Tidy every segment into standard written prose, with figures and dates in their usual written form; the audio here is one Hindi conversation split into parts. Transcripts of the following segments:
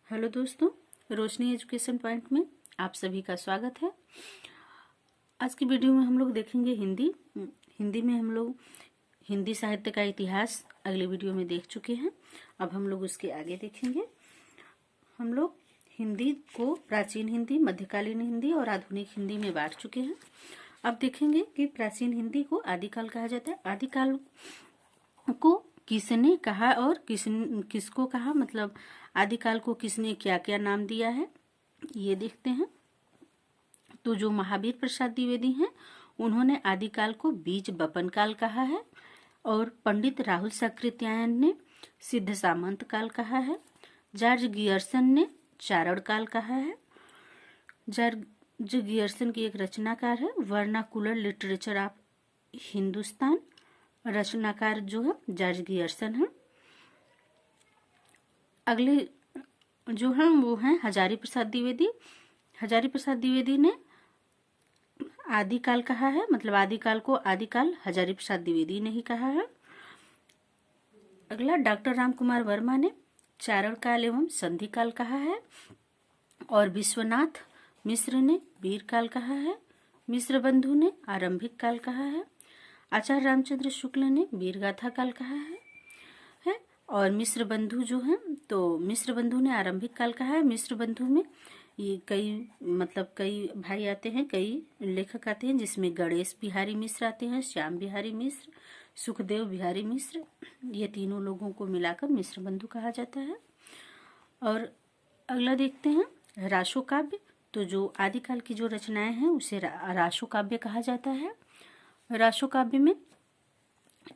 हेलो दोस्तों, रोशनी एजुकेशन पॉइंट में आप सभी का स्वागत है। आज की वीडियो में हम लोग देखेंगे हिंदी में हम लोग हिंदी साहित्य का इतिहास अगले वीडियो में देख चुके हैं। अब हम लोग उसके आगे देखेंगे। हम लोग हिंदी को प्राचीन हिंदी, मध्यकालीन हिंदी और आधुनिक हिंदी में बांट चुके हैं। अब देखेंगे कि प्राचीन हिंदी को आदिकाल कहा जाता है। आदिकाल को किसने कहा और किसको कहा, मतलब आदिकाल को किसने क्या क्या नाम दिया है, ये देखते हैं। तो जो महावीर प्रसाद द्विवेदी हैं, उन्होंने आदिकाल को बीज बपन काल कहा है और पंडित राहुल सकृत्यायन ने सिद्ध सामंत काल कहा है। जॉर्ज गियर्सन ने चारण काल कहा है। जॉर्ज गियर्सन की एक रचनाकार है, वर्नाकुलर लिटरेचर ऑफ हिंदुस्तान। रचनाकार जो है जॉर्ज गियर्सन है। अगले जो है वो हैं हजारी प्रसाद द्विवेदी। हजारी प्रसाद द्विवेदी ने आदिकाल कहा है, मतलब आदिकाल को आदिकाल हजारी प्रसाद द्विवेदी ने ही कहा है। अगला डॉक्टर राम कुमार वर्मा ने चारण काल एवं संधि काल कहा है और विश्वनाथ मिश्र ने वीर काल कहा है। मिश्र बंधु ने आरंभिक काल कहा है। आचार्य रामचंद्र शुक्ल ने वीरगाथा काल कहा है और मिश्र बंधु जो है, तो मिश्र बंधु ने आरंभिक काल कहा है। मिश्र बंधु में ये कई भाई आते हैं, कई लेखक आते हैं, जिसमें गणेश बिहारी मिश्र आते हैं, श्याम बिहारी मिश्र, सुखदेव बिहारी मिश्र, ये तीनों लोगों को मिलाकर मिश्र बंधु कहा जाता है। और अगला देखते हैं रासो काव्य। तो जो आदिकाल की जो रचनाएं हैं उसे रासो काव्य कहा जाता है। रासो काव्य में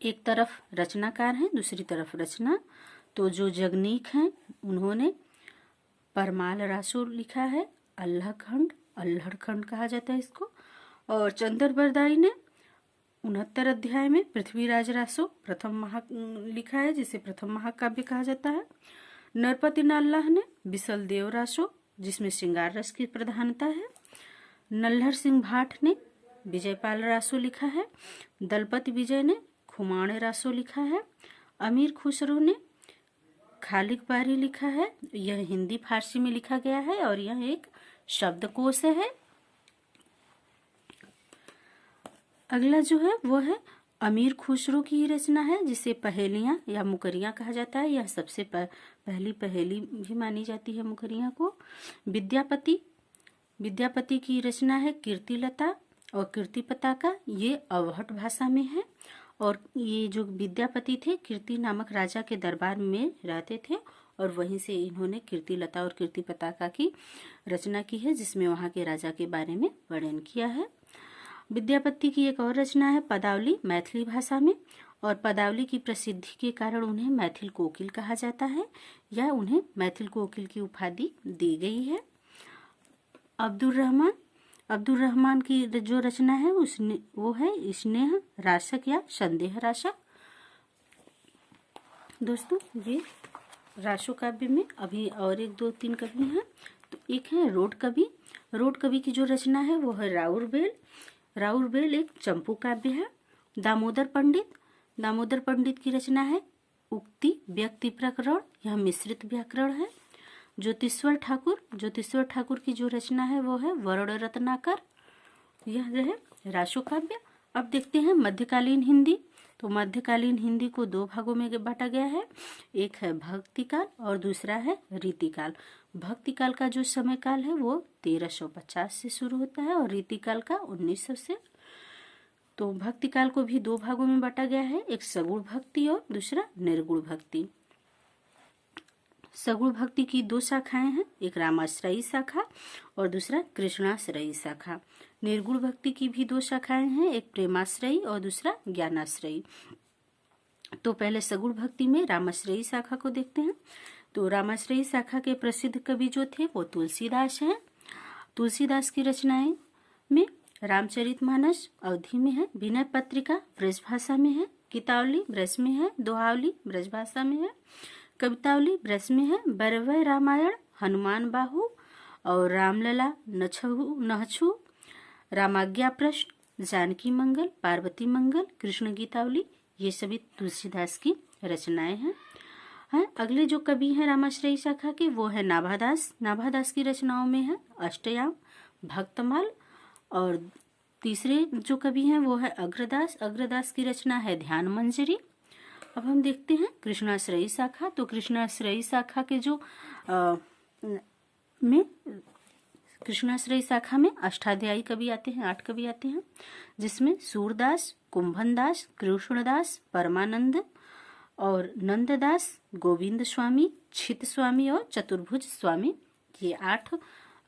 एक तरफ रचनाकार हैं, दूसरी तरफ रचना। तो जो जगनीक हैं उन्होंने परमाल रासो लिखा है, अल्हड़ खंड कहा जाता है इसको। और चंद्र बरदाई ने 69 अध्याय में पृथ्वीराज रासो प्रथम लिखा है, जिसे प्रथम महाकाव्य कहा जाता है। नरपति नाल्लाह ने बिसल देव रासो, जिसमें श्रृंगार रस की प्रधानता है। नल्हर सिंह भाट ने विजयपाल रासो लिखा है। दलपति विजय ने खुमाण रासो लिखा है। अमीर खुसरो ने खालिक बारी लिखा है। यह हिंदी फारसी में लिखा गया है और यह एक शब्दकोश है। अगला जो है वो है अमीर खुसरो की रचना है, जिसे पहेलियां या मुकरियां कहा जाता है। यह सबसे पहली पहेली भी मानी जाती है मुकरियां को। विद्यापति की रचना है कीर्तिलता और कीर्तिपताका, ये अवहट भाषा में है। और ये जो विद्यापति थे, कीर्ति नामक राजा के दरबार में रहते थे और वहीं से इन्होंने कीर्तिलता और कीर्तिपताका की रचना की है, जिसमें वहाँ के राजा के बारे में वर्णन किया है। विद्यापति की एक और रचना है पदावली, मैथिली भाषा में। और पदावली की प्रसिद्धि के कारण उन्हें मैथिल कोकिल कहा जाता है, या उन्हें मैथिल कोकिल की उपाधि दी गई है। अब्दुल रहमान की जो रचना है वो है स्नेह राशक या संदेह राशक। दोस्तों, ये रासो काव्य में अभी और एक दो तीन कवि हैं। तो एक है रोड कवि की जो रचना है वो है राउर बेल एक चंपू काव्य है। दामोदर पंडित की रचना है उक्ति व्यक्ति प्रकरण, यह मिश्रित व्याकरण है। ज्योतिश्वर ठाकुर की जो रचना है वो है वर्ण रत्नाकर, यह जो है रासो काव्य। अब देखते हैं मध्यकालीन हिंदी। तो मध्यकालीन हिंदी को दो भागों में बांटा गया है, एक है भक्ति काल और दूसरा है रीतिकाल। भक्ति काल का जो समय काल है वो 1350 से शुरू होता है और रीतिकाल का 1900 से। तो भक्ति काल को भी दो भागों में बांटा गया है, एक सगुण भक्ति और दूसरा निर्गुण भक्ति। सगुण भक्ति की दो शाखाएं हैं, एक रामाश्रयी शाखा और दूसरा कृष्णाश्रयी शाखा। निर्गुण भक्ति की भी दो शाखाएं हैं, एक प्रेमाश्रयी और दूसरा ज्ञानाश्रयी। तो पहले सगुण भक्ति में रामाश्रयी शाखा को देखते हैं। तो रामाश्रयी शाखा के प्रसिद्ध कवि जो थे वो तुलसीदास हैं। तुलसीदास की रचनाएं में रामचरितमानस अवधी में है, विनय पत्रिका ब्रज भाषा में है, गीतावली ब्रज में है, दोहावली ब्रज भाषा में है, कवितावली ब्रज में है, बरवय रामायण, हनुमान बाहु और रामलला नहछु, रामाज्ञा प्रश्न, जानकी मंगल, पार्वती मंगल, कृष्ण गीतावली, ये सभी तुलसीदास की रचनाएं हैं। है। अगले जो कवि हैं रामाश्रयी शाखा के वो है नाभादास। नाभादास की रचनाओं में है अष्टयाम, भक्तमाल, और तीसरे जो कवि हैं वो है अग्रदास। अग्रदास की रचना है ध्यान मंजरी। अब हम देखते हैं कृष्णाश्रयी शाखा। तो कृष्णाश्रयी शाखा के जो कृष्णाश्रयी शाखा में अष्टाध्यायी कवि आते हैं, 8 कवि आते हैं, जिसमें सूरदास, कुंभनदास, कृष्णदास, परमानंद और नंददास, गोविंद स्वामी, छित स्वामी और चतुर्भुज स्वामी, ये 8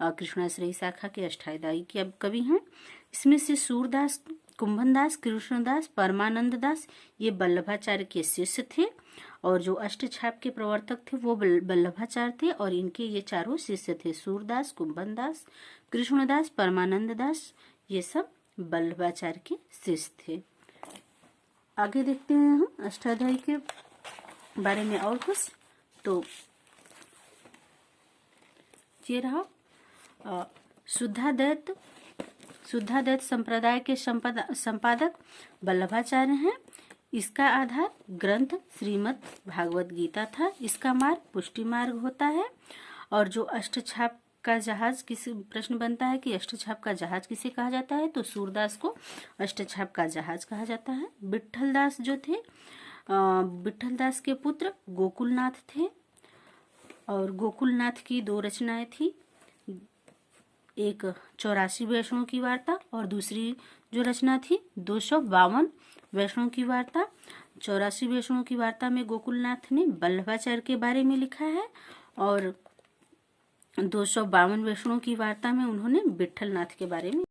कृष्णाश्रयी शाखा के अष्टाध्यायी के कवि हैं। इसमें से सूरदास, कुंभनदास, कृष्णदास, परमानंद दास ये वल्लभाचार्य के शिष्य थे, और जो अष्टछाप के प्रवर्तक थे वो वल्लभाचार्य थे, और इनके ये चारों शिष्य थे, सूरदास, कुंभनदास, कृष्णदास, परमानंद दास, ये सब वल्लभाचार्य के शिष्य थे। आगे देखते हैं हम अष्टाध्यायी के बारे में और कुछ। तो ये रहा शुद्धाद्वैत संप्रदाय के संपादक वल्लभाचार्य हैं। इसका आधार ग्रंथ श्रीमद् भागवत गीता था। इसका मार्ग पुष्टि मार्ग होता है। और जो अष्टछाप का जहाज, किसी प्रश्न बनता है कि अष्टछाप का जहाज किसे कहा जाता है, तो सूरदास को अष्टछाप का जहाज कहा जाता है। विट्ठलदास जो थे, विट्ठलदास के पुत्र गोकुलनाथ थे, और गोकुलनाथ की 2 रचनाएं थी, एक 84 वैष्णव की वार्ता और दूसरी जो रचना थी 252 वैष्णव की वार्ता। 84 वैष्णव की वार्ता में गोकुलनाथ ने वल्लभाचार्य के बारे में लिखा है, और 252 वैष्णव की वार्ता में उन्होंने विट्ठलनाथ के बारे में।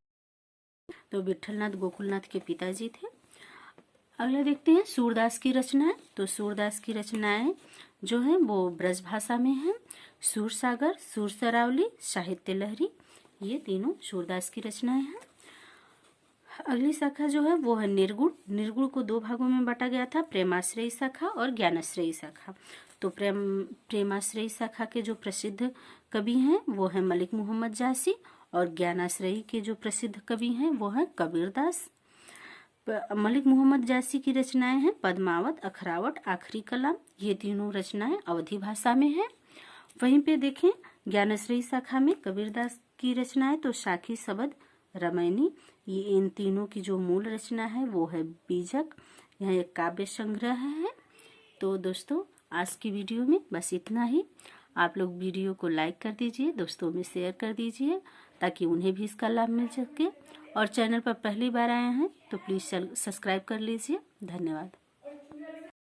तो विट्ठलनाथ गोकुलनाथ के पिताजी थे। अगला देखते हैं सूरदास की रचनाएं। तो सूरदास की रचनाएं जो है वो ब्रज भाषा में है। सूरसागर, सुरसरावली, साहित्य लहरी, ये तीनों सूरदास की रचनाएं हैं। अगली शाखा जो है वो है निर्गुण। निर्गुण को 2 भागों में बांटा गया था, प्रेमाश्रयी शाखा और ज्ञानाश्रयी शाखा। तो प्रेमाश्रयी शाखा के जो प्रसिद्ध कवि हैं वो है मलिक मोहम्मद जासी, और ज्ञानाश्रयी के जो प्रसिद्ध कवि हैं वो है कबीरदास। मलिक मोहम्मद जासी की रचनाएं हैं पद्मावत, अखरावट, आखिरी कलाम, ये तीनों रचनाएं अवधी भाषा में है। वहीं पे देखें ज्ञानाश्रयी शाखा में कबीरदास की रचनाएं तो साखी, शबद, रामायणी, ये इन तीनों की जो मूल रचना है वो है बीजक। यह एक काव्य संग्रह है। तो दोस्तों आज की वीडियो में बस इतना ही। आप लोग वीडियो को लाइक कर दीजिए, दोस्तों में शेयर कर दीजिए, ताकि उन्हें भी इसका लाभ मिल सके। और चैनल पर पहली बार आए हैं तो प्लीज़ सब्सक्राइब कर लीजिए। धन्यवाद।